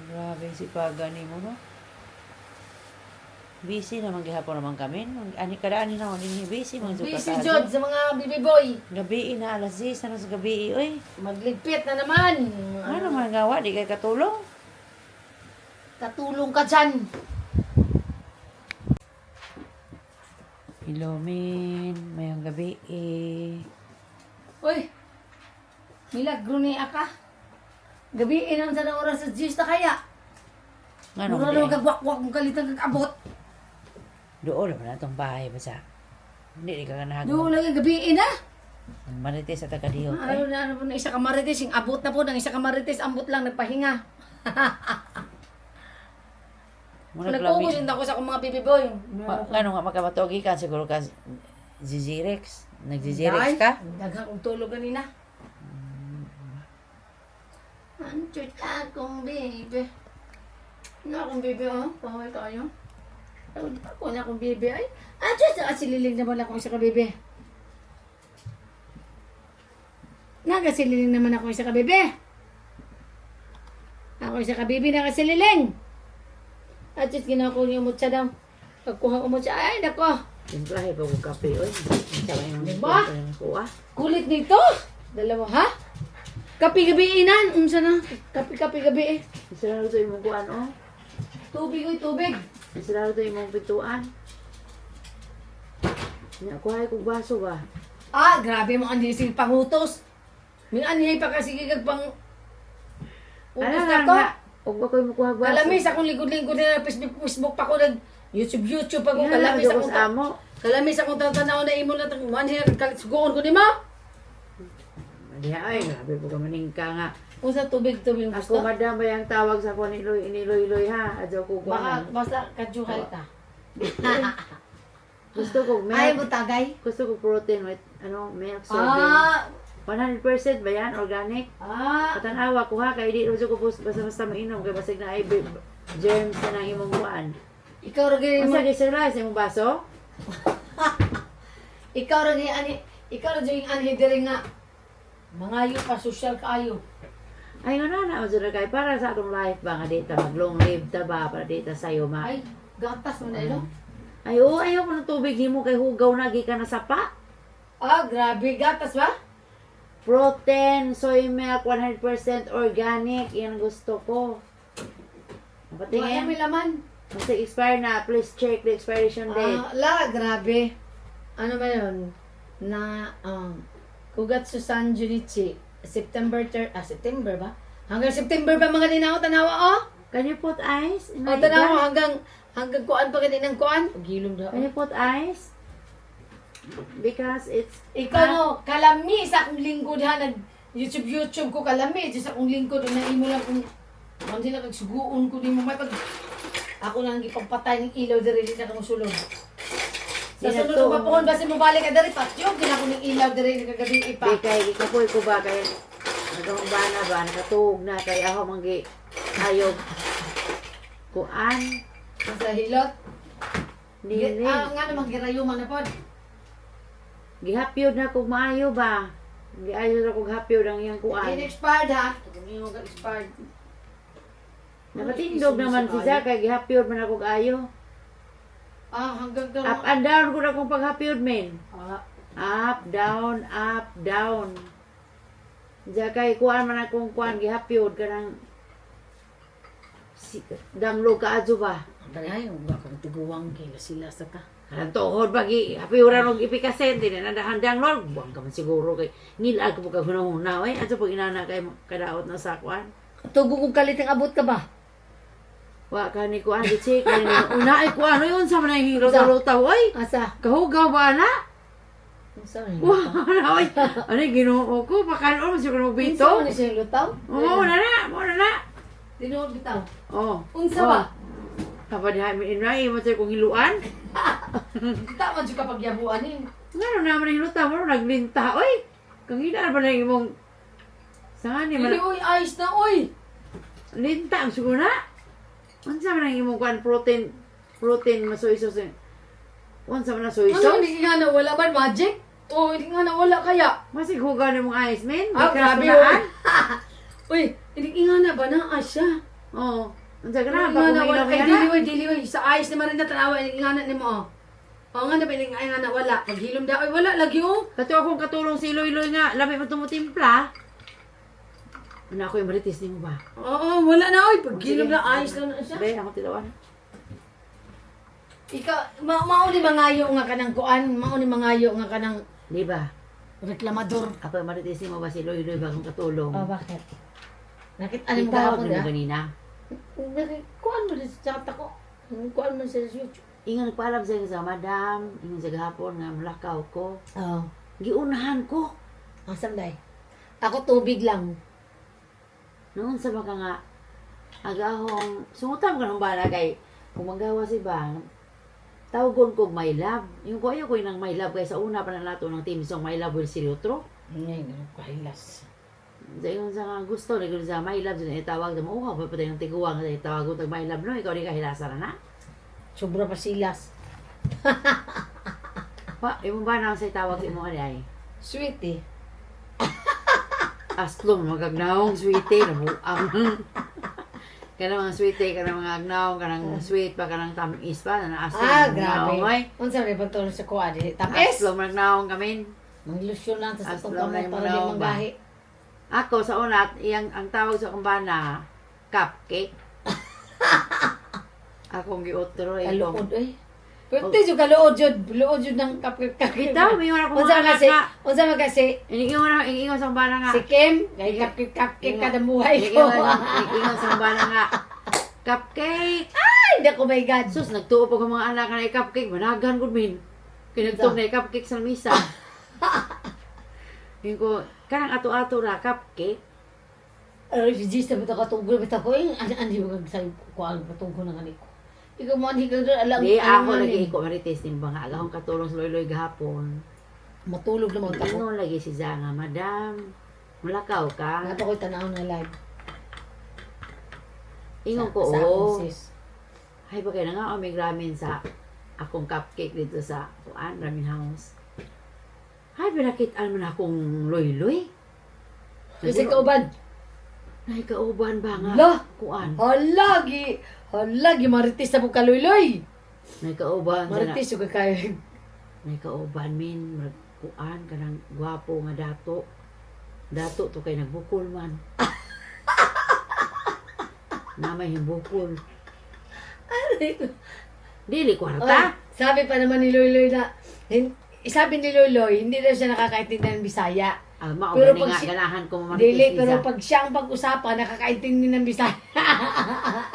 Grabe si Pagani mo, no? Busy naman gihapon naman kami. Ani kada ani naman din busy man Busy Jod sa mga baby boy. Gabi na alas 10 na sa gabi oy. Magligpit na naman. Ano man gawa di kay katulong? Katulong ka dyan. Ilomin, mayang gabi eh. Uy, milagro ni Aka. Gabi inang sa oras sa 10 na kaya. Ngano Mura di? lang kagwak-wak kung kalitang kagabot. Doon naman atong bahay basa. Hindi di ka kanahag. Doon lang gabi na. Marites sa taga-dihot. Ano na isa ka marites, yung abot na po, ng isa ka marites, ambot lang, nagpahinga. Nagpupus ako sa akong mga baby boy. Ngano nga makamatogi ka siguro ka Zizirex. Nagzizirex ka? Daghang kong tulog kanina. Anchot akong baby. Na akong baby, oh. Paway tayo. Ako na akong baby, ay. Anchot, sililing naman ako isa ka baby. Nagasililing naman ako isa ka baby. Ako isa ka baby, nagasililing. Anchot, ginawa ko yung umutsa daw. Pagkuha umutsa, ay, nako. Simplahe pa kong kape, oy. Sama yung Diba? kuha. Kulit nito. Dalawa, ha? Kapi-gabi inan. Unsa na? Kapi-kapi gabi eh. Isa na ito yung kuhaan, oh. Tubig, oy, tubig. Isa na ito yung pintuan. Kuha kong baso ba? Ah, grabe mo ang sige pangutos. May anhay pa kasi gigag pang utos na to. Huwag ba kayo makuha baso? Kalamis akong likod-likod na Facebook pa ko nag YouTube pa ko. Yan, Kalamis ako akong sa amo. Kalamis akong tatanaw na imo na anhay sugoon ko ni mo. Diha, ay, grabe po ka maningka nga. Unsa tubig-tubig Ako, gusto? madam ba yung tawag sa ko ni Loy, ha? Adyo ko Baka kuha. basta kajuhal ta. Gusto ko Ay, milk. butagay. Gusto ko protein with, milk sorbet. 100% ba yan? Organic? Patanawa ko ha, kaya di rin ko basta mainom, kaya basig na ay germs na ng imong buwan. Ikaw ra gyud Basta di-sterilize imong baso? ikaw ra gyud ani, ikaw ra gyud ani diri nga mangayo pa social kaayo. Ay, nga na, kay para sa atong life ba, nga di ta mag-long live ta ba, para di ta sayo ma. Ay, gatas mo na ilo. Ay, oo, ayaw ko ng tubig, di mo kay hugaw na, ka na sapa. Ah, grabe, gatas ba? Protein, soy milk, 100% organic, yan ang gusto ko. Wala Patingin, may laman. kasi expire na, please check the expiration date. Grabe. Ano ba yun? Na, Kugat Susan Junichi. September ba? Hanggang September ba mga ninaw, tanawa, oh? Can you put ice? O, tanawa, hanggang kuan pa ganun ng kuan. Gilom daw. Can you put ice? Because it's... Ikaw no, kalami sa akong lingkod ha, nag-YouTube ko kalami, sa akong lingkod, na imo lang kung, kung sila kagsuguon ko di mo may pag, ako lang ipagpatay ng ilaw diri na kang sulod. Sa Di na sunod to. ko papuhon basi mo balik ka diri patyo, gina ko ng ilaw diri kagabi ipa. Di kay ikapoy ko ba, kay nagawang bana ba, nakatuog na, kay ako manggi ayog. Kuan, Sa hilot. nili. Nga naman girayuman na pod. Gihapyod na kog maayo ba? Giayo na kog hapyod ang iyang kuan. In-expired ha. Kung yung expired. Nakatindog naman si Zach, kay gihapyod man ako ayo. Hanggang ka. Up and down ko na kung paghapyod men. Ah, Up, down, up, down. Diya kay kuan man akong kuan gihapyod kanang danglog ka adyo ba? dali ay, ba kang tiguwang kila sila sa ka. Ang tuhod pagi hapyuran og ipikasen din na handang lord. Buang ka man siguro kay nila ko pag hunahuna ay adto pag inana kay kadaot na sa kuan. Tugo kong kalit ang abot ka ba? Wa ka ni kuan di check una ay kuan yun sa man ang lutaw ay. Asa? Kahugaw ba na? Saan Wala, oy. Ano ginoo ko? Pakalo mo siguro bito. Unsa siya lutaw? Oo, mo na. Tinuod bitaw. Oh. Unsa ba? Kapag hamin na, mo sa kong hiluan. Kita man jud kapag yabuan ni. Ngano naman ang hiluta mo, naglinta, oy. Kang hinaan ba na yung imong... Saan ni Dili man? oy ayos na oy. Linta, ang siguro na. Ano sa man ang imong kuan protein, masoy-sos. Unsa man na soy Ano sauce? hindi nga na wala man magic? O hindi nga na wala kaya? Masig hugaw ni mong ice, men. Ah, grabe Sunaan. Uy, hindi nga na ba na asya? Oo. Unsa ka na Ano pa na wala kumain ay dili sa ayos ni Marinda tanawa ni ingana nimo. O nga na bining ay nga na wala. Paghilom da ay wala lagi oh. Kato akong katulong si Iloy nga, labi mo tumutimpla. Ano ako yung marites ni mo ba? Oo, wala na oy. Paghilom na ayos na siya. Be, ako tilawan. Ikaw, mao ni mangayo nga kanang kuan, mao ni mangayo nga kanang Di ba? reklamador. Ako yung marites ni mo ba si Iloy bagong katulong? Oh, bakit? Nakita mo Itawag gahapon na mo da? ganina. Kuan mo din sa chat ako. Kuan mo sa YouTube. Ingon nagpaalam sa sa madam, ingon sa gahapon nga mulakaw ko. Oo. Giunahan ko. Ang sanday. Ako tubig lang. Noon sa baka nga, agahong, sumutam ko ng bala kay, kung magawa si Bang, tawagon ko my love. Yung ko ayaw ko yung my love, kaya sa una pa na nato ng team song my love will see you through. Ngayon, kahilas. Sa yung sa nga gusto, nagul sa my love, dyan itawag na mo, pa patay ng tiguang, sa itawag ko tag my love, no, ikaw di kahilasa na na. Sobra pa silas. Pa, yung ba na sa itawag sa mo ay, Sweet eh. aslom, magagnaong sweetie, nabuang. Kanang mga sweetie, kanang mga agnaong, kanang sweet pa, kanang tamis pa, na aslom, Grabe. ay. Unsa rin pagtulong sa kuha di? Tamis? Aslom, magnaong kami. Manglusyon lang sa Aslom itong na kamay yung para di mga manggahi. Ako, sa una, ang tawag sa kumbana, cupcake. Akong giotro, eh. Kaluod eh. Pero tiyo kaluod yun. Luod yun ng kapit. Bitaw, may nga akong Unsa mga kasi? nga. Unsa man kasi? Iingon sa kumbana nga. Si Kim, kay kapit kada buhay ko. Iingon sa kumbana nga. Cupcake. Ay, naku my God. Sus, nagtuo pa ang mga anak na cupcake. Managan ko min. Kinagtog na cupcake sa misa. Yung ko, kanang ato-ato na cupcake. Ay, si Gis na bita katungkol. Bita ko eh. Ano yung magsabi ko ang patungkol na kaniko. Ikaw mo, hindi ka doon. Alam Di, ako alam lagi eh. iko marites din ba nga. Agahong katulong sa loy-loy gahapon. Matulog naman ako. Ingon lagi si Zanga, Madam, mulakaw ka. Nato ko'y tanaw na live. Ingon ko, Sa oo. akong sis. Ay, pa kayo na nga, may ramen sa akong cupcake dito sa kuan, ramen house. Ay, pinakitaan mo na akong loy-loy. Kasi kauban. Ay, kauban ba nga? Lah! Kuan. Halagi, maritis na po kaluloy. May kauban. Maritis yung kakayo. May kauban, min. Kuan, kanang gwapo nga dato. Dato to kay nagbukol man. Namay yung bukol. Dili kwarta. Sabi pa naman ni Loy na, sabi ni Loy, hindi daw siya nakakaintindi ng Bisaya. Ah, Pero maugani pag nga, si- ganahan ko mamarites Dili, ni pero Za. pag siya ang pag-usapan, nakakaintindi ng Bisaya.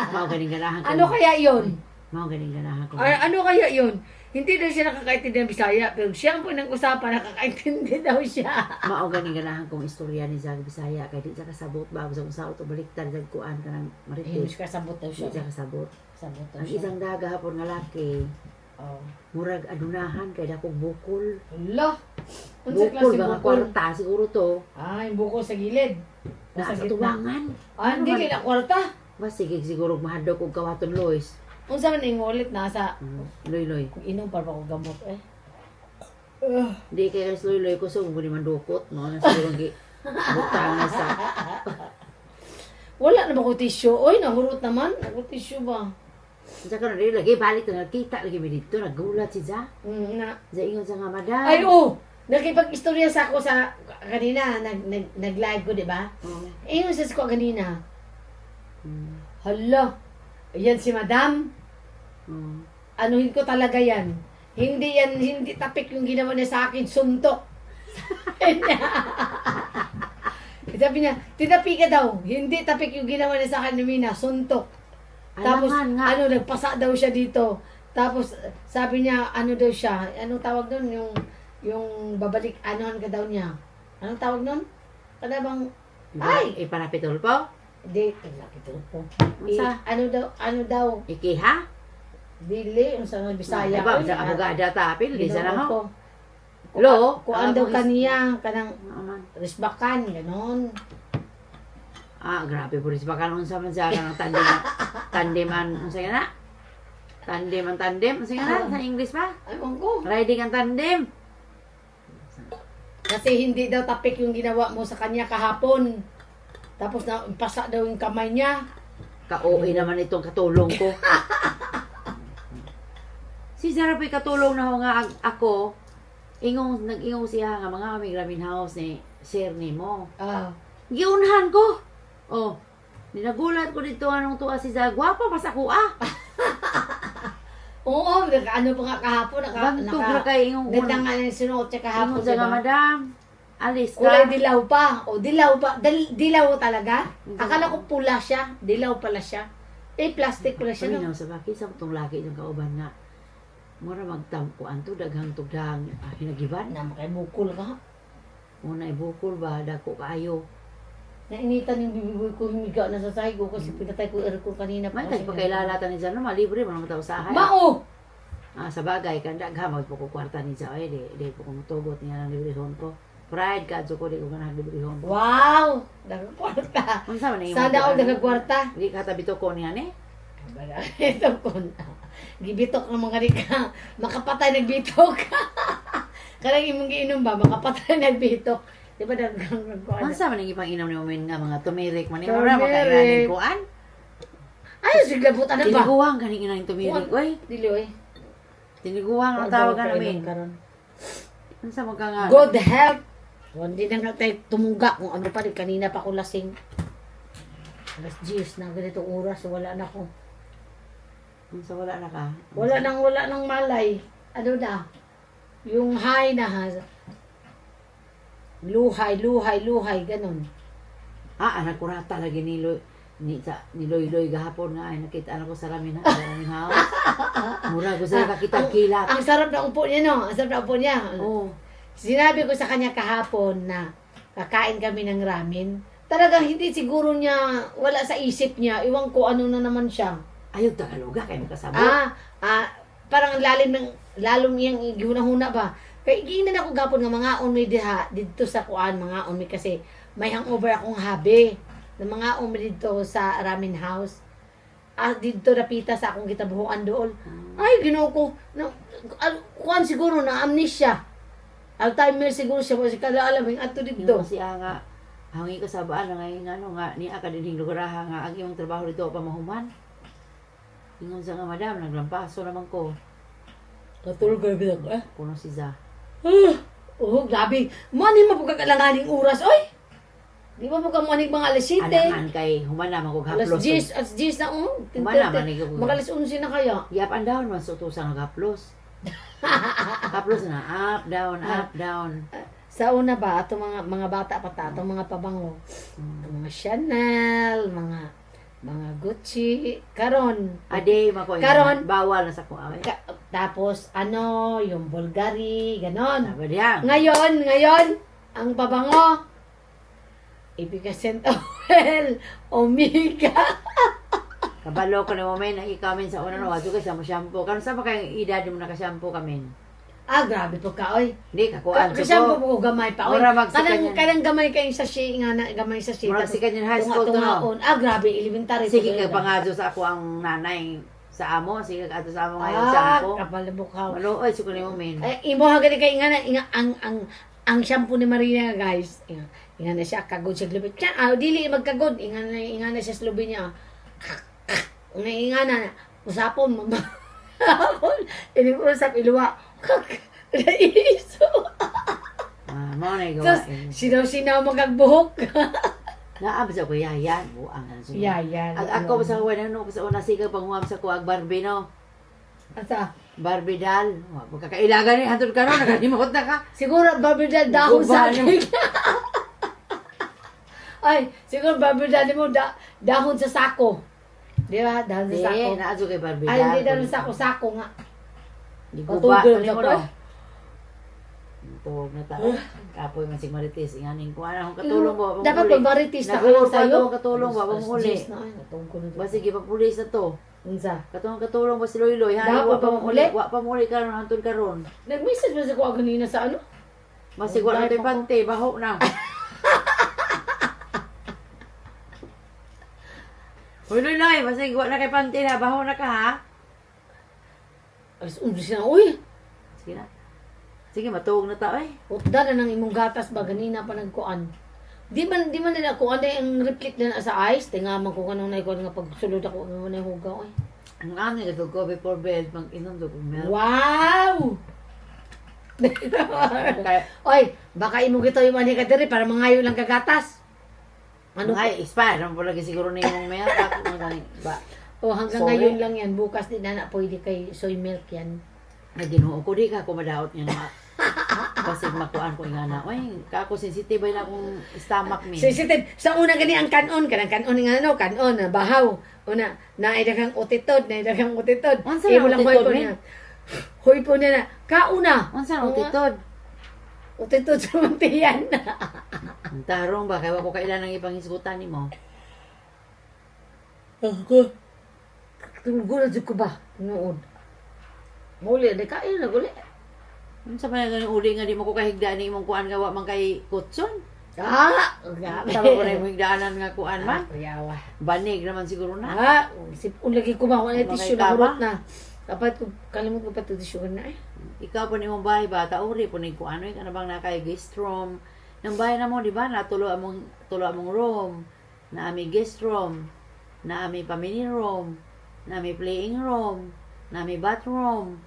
Maugani ganahan ko. Ano kaya yun? Maugani ganahan ko. Ano kaya yun? Hindi daw siya nakakaintindi ng Bisaya, pero siya ang pinag-usapan, nakakaintindi daw siya. Maugani ganahan kong istorya ni Zag Bisaya kay di siya kasabot ba sa usao to baliktad sa kuan kanang Ay, marites. kasabot daw Di siya. siya kasabot. Kasabot daw Ang siya. isang daga hapon nga laki, Oh. murag adunahan kay dakong bukol. Hala! Unsa Bukol klase ba nga bukol? kwarta siguro to. Ay, bukol sa gilid. Na sa gitna. tuwangan. Ah, hindi man? kaya kwarta. Ba sige siguro mahadlok og kawaton Lois. Unsa man yung ulit nasa Loy-loy. kung inom para ko gamot eh. Di kay kas loy-loy ko so mo ni mandukot no na siguro gi butang na sa Wala na ba ko tissue? Oy, nahurot naman. Ako tissue ba? sa karon dili lagi balik na nakita lagi mi dito nagulat si Za. Na. Za ingon sa nga madam. Ay, oh! Nakipag-istorya sa ako sa kanina. Nag-live ko, di ba? Oh. Eh, yung sa ko kanina. Mm. Hala! Ayan si madam. Oh. Anuhin ko talaga yan. Hindi tapik yung ginawa niya sa akin, suntok. Sabi niya, tinapi ka daw. Hindi tapik yung ginawa niya sa akin, Mina, suntok. Tapos, Alangan nga. nagpasa daw siya dito. Tapos, sabi niya, ano daw siya, anong tawag doon, yung babalik, anuhan ka daw niya. Anong tawag doon? Kada bang, ay! Ipanapitol po. Hindi, nakita po. Unsa? Ano daw, Ikiha? dili, yung sa Bisaya. Diba, Oy, sa abogada tapil, di sana Ginoo ho. ko. Lo, Kuan daw kaniya, kanang Aman. risbakan, ganon. Ah, grabe po rin. Baka nung sa mansa ka ng tandem ang sige na? Tandem ang tandem, ang sige na? Sa English pa? Ayun ko. Riding ang tandem. Kasi hindi daw tapik yung ginawa mo sa kanya kahapon. Tapos na pasa daw yung kamay niya. Ka-OA naman itong katulong ko. Si Sarah po'y katulong na ho nga ako. Nag-ingong siya nga mga kami gramin house ni Sir ni mo. Ah. Giunhan ko. Oh, ninagulat ko dito anong tuwa si Sarah. Gwapa pa sa kuha. Oo, ano pa nga kahapon. Bantog na kay ingong Ganda nga yung sinuot siya kahapon, Ingong sa nga diba? madam. Alis ka. Kulay dilaw pa. O, dilaw pa. Dilaw talaga? Akala ko pula siya. Dilaw pala siya. Plastic pala siya, no? Paminaw sa bakit sa itong laki ng kauban nga. Mura magtampuan to, daghang tugdang hinagiban. Na makibukol ka. Muna ibukol ba, dako kaayo. Nainitan yung bibigoy ko, humiga na sa sahig ko kasi pinatay ko yung aircon kanina May kasi pagkailalatan ni Zano, malibre mo naman tao sa ahay. Mao! Sa bagay, kanda gamag po ko kwarta ni Zano, di po kong tugot niya ng librehon ko. Pride ka, ko di ko ka naglibrehon ko. Wow! Nagkwarta. Kung saan na yung Sana ako nagkwarta. Hindi katabi to ko niya ni. Ito ko na. Gibitok ng mga rika. Makapatay nagbitok. Karang imong giinom ba, makapatay nagbitok. Di ba Kung nagkwarta? saan man yung ipang-inom ni Umin nga mga tumirik man. Turmeric. Mura makailanin kuan. Ay, sige buta na ba? Tiniguang kaning inang tumirik. Uy, Dili, oy. tiniguang ang tawagan namin. Karon. Kung saan mo ka nga. Good health. Hindi na nga tayo tumungga kung ano pa rin. Kanina pa ako lasing. Alas 10 na ganitong oras. Wala na ako. Kung saan wala na ka. Wala nang malay. Ano na? Yung high na ha. Luhay, ganun. Anak ko rata lagi ni Loy gahapon nga ay nakita anak ko sa ramin house. Mura ko sa kakita kilat. Ang sarap na upo niya, no? Ang sarap na upo niya. Oo. Sinabi ko sa kanya kahapon na kakain kami ng ramen. Talagang hindi siguro niya, wala sa isip niya. Iwan ko ano na naman siya. Ayaw Tagaloga kayo magkasabot. Parang lalong iyang gihuna-huna ba. Kaya giingnan ako gapon nga mga onmi diha dito sa kuan mga onmi kasi may hangover akong habi ng mga onmi dito sa ramen house. Dito napita sa akong gitabuhuan doon. Ay, Ginoo ko. Kuan siguro na amnesia. Alzheimer siguro siya kasi kada alam yung ato dito. Yung siya nga hangi ko sa baan nga yung ano nga ni aka din lugaraha nga ang iyong trabaho dito pamahuman. Ingon sa nga madam naglampaso naman ko. Katulog ka bilang Puno si Za. Oh, grabe. Mani mo po kakalanganing oras, oy. Di ba mo ka manig mga alas 7? Anahan kay humana man kog Alas haplos. 10, alas 10 na Humana man ikaw. Mga alas 11 na kaya. Yap and down man sa utusan ng haplos. Haplos na up down. Sa una ba, ato mga bata pa ta, atong mga pabango. Mga Chanel, mga Gucci, karon. Ade mako Karon. bawal na sa ko away. Tapos yung Bulgari, ganon. Sabi diyan. Ngayon, ang pabango, Efficacent Oil, Omega. Kabalo ko na mo na i-comment sa una no, ato kay sa mo shampoo. Karon sa pa kay edad mo naka-shampoo kami. Grabe po ka, oy. Hindi ka kuan Kasi po ko gamay pa, oy. Mura magsikan yan. Kanang gamay kayong sachet nga na, gamay sachet. Murag tapos sikan yan high school to, no? tunga-tungaon. Grabe, elementary. Sige to, kay talaga. pangadyo sa ako ang nanay sa amo, sige ka ato sa amo ngayon shampoo. Kapal na bukaw. Maluoy sa kuno mo men. Imo ha gani kay ang shampoo ni Marina, guys. Inga na siya kagod sa lubi. Dili magkagod. Inga na siya sa lubi niya. Inga na usapon mo. Ini usap iluwa. Naiso. Mao na Tapos, gawa. sinaw-sinaw magagbuhok. Naab sa ko yayan, buang ano siya. Yayan. Ako sa kuwan ano sa una sige pang huwam sa kuag Barbie no. Asa? Barbie doll. Wa pagkakailagan ni hantud karon nagdimot na ka. Siguro barbidal dahon sa Guba, akin. Ay, siguro barbidal mo dahon sa sako. Di ba? Dahon sa sako. Di naazo kay Barbie doll. Ay, hindi dahon sa sako nga. Di guba Patugol ni mo sa no. ko. Tuwag na ta. Kapoy man si Marites inganing ko ana akong katulong ba. Dapat pag maritis na ka lang Nagulong pa sa'yo. to, katulong ba pamuli. Na, ay, natong ko na Ba sige pagpulis na to. Unsa? Katulong ba si Loyloy ha? Dapat Wa pa pamuli? muli. Wa pa muli karon hantud karon. Nag-message ba sa ko ganina sa ano? Masig wa na toy pante, baho na. Hoy Loyloy, masig wa na kay pante na, baho na ka ha? Alas 11 na, uy! Sige na. Sige, matuog na ta eh. Utda na ng imong gatas ba? Ganina pa nagkuan. Di man nila kung ano yung reflect na sa ice, tingaman ko kanong na ikaw nga pagsulod ako ano na yung hugaw eh. Ang ano ito ko before bed, mag-inom to kung milk. Wow! Kaya, Oy, baka imo gito yung mani ka diri para mangayo lang kagatas. ano ay, expire. Ano po lagi siguro na yung milk. Ako magaling. Ba, O hanggang Sorry. ngayon lang yan, bukas din na pwede kay soy milk yan. naginuo ko di ka ako madaot niya nga. Kasi makuan ko nga na. Uy, kako sensitive ay na akong stomach me. Sensitive. Sa una gani ang kanon, kanang kanon nga ano, kanon, bahaw. Una, naidaghang utitod, naidaghang utitod. Unsa Imo na lang utitod, hoy po men? niya. Hoy po niya na, kauna. Unsa na utitod? Utitod sa mantiyan. Ang tarong ba? Kaya ko kailan ang ipanghisgutan ni mo. Ako. Tunggulan ko ba? Nood. Muli, di kain na guli. Unsa ba na uli nga di mo ko kahigdaan ni imong kuan gawa man kay kutson? Ah! Grabe. Tama ko na imong higdaanan nga kuan man. Kuyawa. Banig naman siguro na. Ah! Sipon lagi ko ba? Wala Mga tissue kay na hurot kama? na. Dapat ko, kalimut ko pa ito tissue na eh. Ikaw po ni mong bahay bata uri po ni kuan ano bang nakay guest room. Nang bahay na mo di ba natulo among room. Na ami guest room, na ami family room, na ami playing room, na ami bathroom,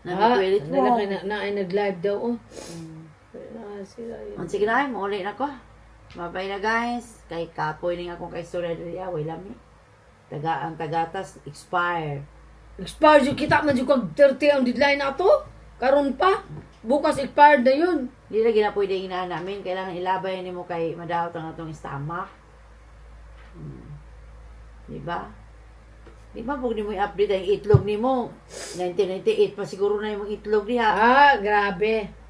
na ami toilet room. Na ay nag-live daw oh. Hmm. Sila yun. Ang sige na, mauli na ko. Mabay na guys. Kay kapoy ning akong kaistorya diri away lami. Ang tagatas expire. Expired yung kita man yung kag 30 ang deadline na to. Karon pa. Bukas expired na yun. Di lagi na pwede inaan namin. Kailangan ilabay ni mo kay madawat ang atong stomach. Di ba? Di ba pag ni mo i-update ang itlog ni mo? 1998 pa siguro na yung itlog diha. Ah, grabe.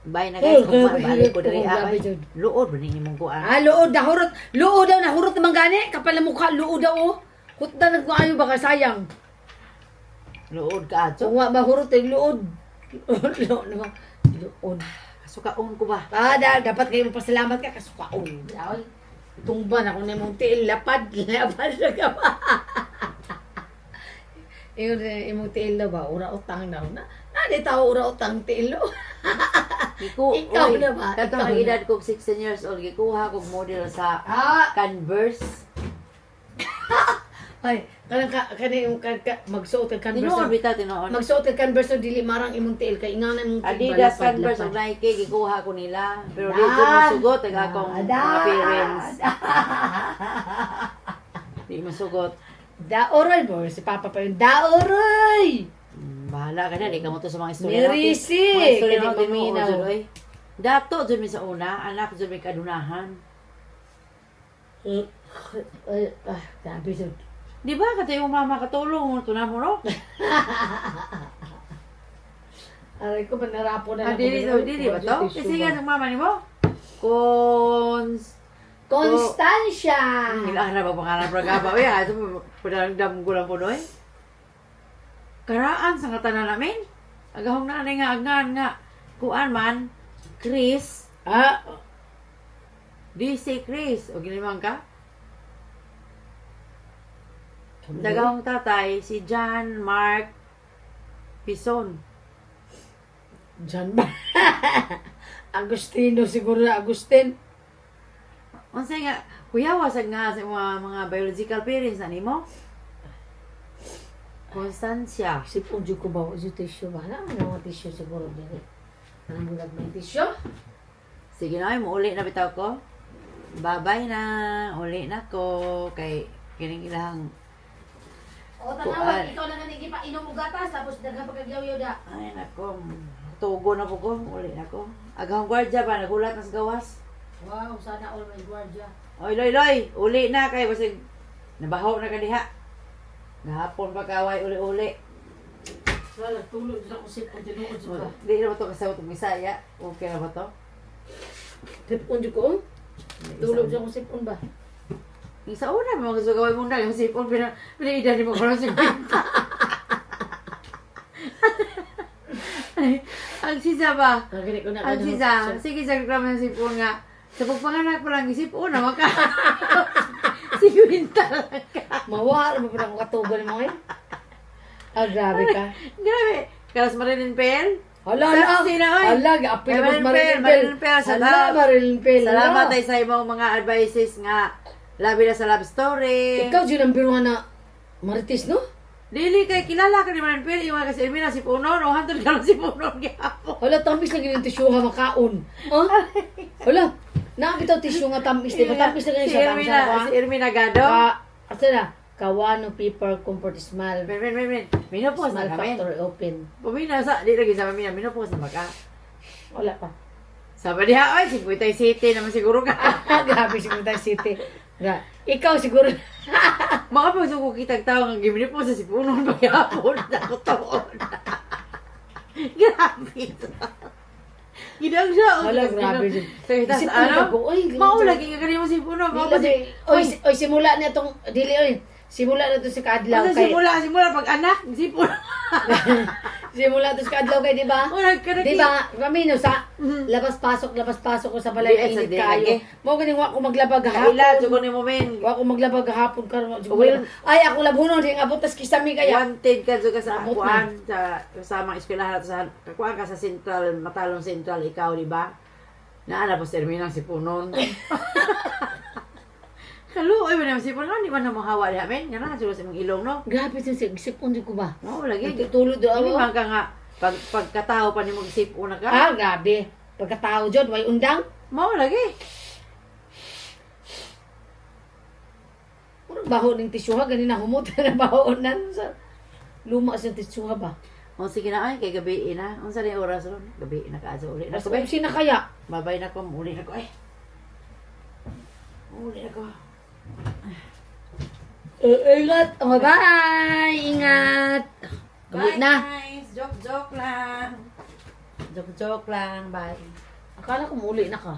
Bye na guys. Oh, Kung grabe, balik ko diri grabe, abay. Jud. Luod ba ni imong kuan? Ah, luod nahurot. Luod daw nahurot naman gani. Kapal na mukha, luod daw oh. Kutda na kung ayaw baka sayang. Luod ka So, ato. nga mahurot eh, luod. Luod naman. Luod. Kasukaon ko ba? Ah, dapat kayo magpasalamat ka. Kasukaon. Ay, tumban ako na mong tiil. Lapad. Lapad na ka ba? Yung tiil na ba? Ura-utang na. Di tao ura-utang tiil. Ikaw Uy, na ba? Katong Ikaw ang na. edad ko 16 years old, gikuha kog model sa Ah! Converse. Ay, kanang magsuot ka Tinuod Converse. bitaw tinuod. Magsuot ka Converse o dili marang imong tiil. Kay ingana imong tiil. Adidas, lapad, Converse, lapad. ug Nike gikuha ko nila. Pero di Dan! jud mo sugot ang akong Dan! mga parents. Di mo sugot. Daoroy mo. Si Papa pa yun. Daoroy! Bahala ka na, di ka mo to sa mga istorya Mirisi! Mga istorya Kaya natin mo, maminaw. jud oy. Dato jud mi sa una, anak jud mi kadunahan. Grabe yun. Di ba kato yung mama katulong mo tunan mo no? Aray ko, panarapo na lang. Dili ba to? Kasi nga ng mama ni mo. Constancia! Ilang na ba pangarap na gaba? Uy, ito padang ko lang po doy. Karaan sa katanan namin. Agahong na nga agan nga. Kuan man, Chris. Ah, DC Chris. O ginimang ka? Dagahong tatay, si John Mark Pison. Diyan ba? Agustino siguro na Agustin. Unsay nga, kuyawa sa nga sa mga biological parents na nimo? Constancia. Sipon dyan ko ba? Yung tissue ba? Ano mga tissue siguro din? Anong bulag may tissue? Sige na, uli na bitaw ko. Bye-bye na. Uli na ko. Kay kining ilang. O, Kuan. ikaw na ganigi pa inom mo gatas, tapos daghang pagkagyaw-yaw da. Ay, nako. Tugo na po ko. Uli na ko. Agahong gwardya ba? Nagulat na sa gawas. Wow, sana all my guardia. Oy, loy, loy. Uli na kay basig nabahaw na ka diha. Gahapon pa kaway uli-uli. Wala, tulog sa kusip kung tinuod sa ka. Di na ba ito kasawat ng Bisaya? Okay na ba ito? Sipon dyan ko? Tulog sa kusip ba? Yung sa una, mga gusto gawin mong dahil. Yung sipon, pinaidan mo ko lang sa pinta. Ang sisa ba? Kagani ko na Ang sisa. Sige, sa reklamo ng sipon nga. Sa pagpanganak pa lang, isipon na maka. Si Quinta lang ka. Mawala mo pa akong katugan mo eh. Ah, grabe ka. Grabe. Kalas Marilyn Pel? Hala, Saksi na, oy. Hala, apil Marilyn mas Marilyn Marilyn Pel. Pel, Hala, salamat. Marilyn Pel. Salamat hala. ay sa imong mga advices nga labi na sa love story. Ikaw, dyan ang biruhan na marites, no? Dili kay kilala ka ni Marilyn Pel, yung kasi Ermina si Punon, o hantod ka lang si Punon gihapon. Hala, tamis na ganyan tisyo ha, makaon. Huh? Hala, nakakitaw tisyo nga tamis. Di ba tamis na ganyan Si siya, tamis na Ermina, si Ermina Gado. Asa na? Kawano, paper, comfort, smile. Men. Minupos na Smile kami. factory open. Pumina sa, di lagi sa mamina, minupos na baka. Wala pa. Sabi diha, ay, 50 City naman siguro ka. Grabe si Kuntay City. Ikaw siguro. Mga pagsuko kitang tao nga gimini po sa sipunon maghapon sa kutoon. Grabe. Gidang siya. Wala, grabe din. Tapos Isip ko ano? ko, oy, Maulagi ka kanimo sipunon. Oy, simula na itong, dili, oy. Simula na ito si Kadlaw kay. Simula pag anak, sipunon. Simula ito si Kadlaw kay, di ba? Wala ka na. Di ba, kami no, sa labas-pasok ko sa balay, Di, init di, kayo. lagi. Mo ganing wa ko maglabag hapon. Kaila, suko ni mo men. Wa ko maglabag hapon karon. Well, Ay, ako labunon, di abot tas kisami kaya. Wanted ka juga sa Abot kuan sa mga eskwelahan sa kuan ka sa Central, Matalong Central ikaw, di ba? Naana po terminang sipunon. Kalu, ay man si Punon, di man na mahawa di amin. Nga na, sa mong ilong, no? Grabe sa sipon di ko ba? Oo, lagi. Nagtutulog do Hindi ako. man ka nga, pagkatao pa ni mong isip una ka. Ah, grabe. Pagkatao jud way undang. Mao lagi. Puro baho ning tisyuha gani na humot na bahonan sa luma sa tisyuha ba. O sige na, ay, kay gabi na. Ang sa oras ron? Gabi na ka, uli na Mas ko, bay. sina kaya? Babay na ko, uli na ko, ay. Uli na ko. Ingat. Oh, bye. Ingat. Gabi Bye, na. guys. Joke lang. Joke lang. Bye. Akala ko muli na ka.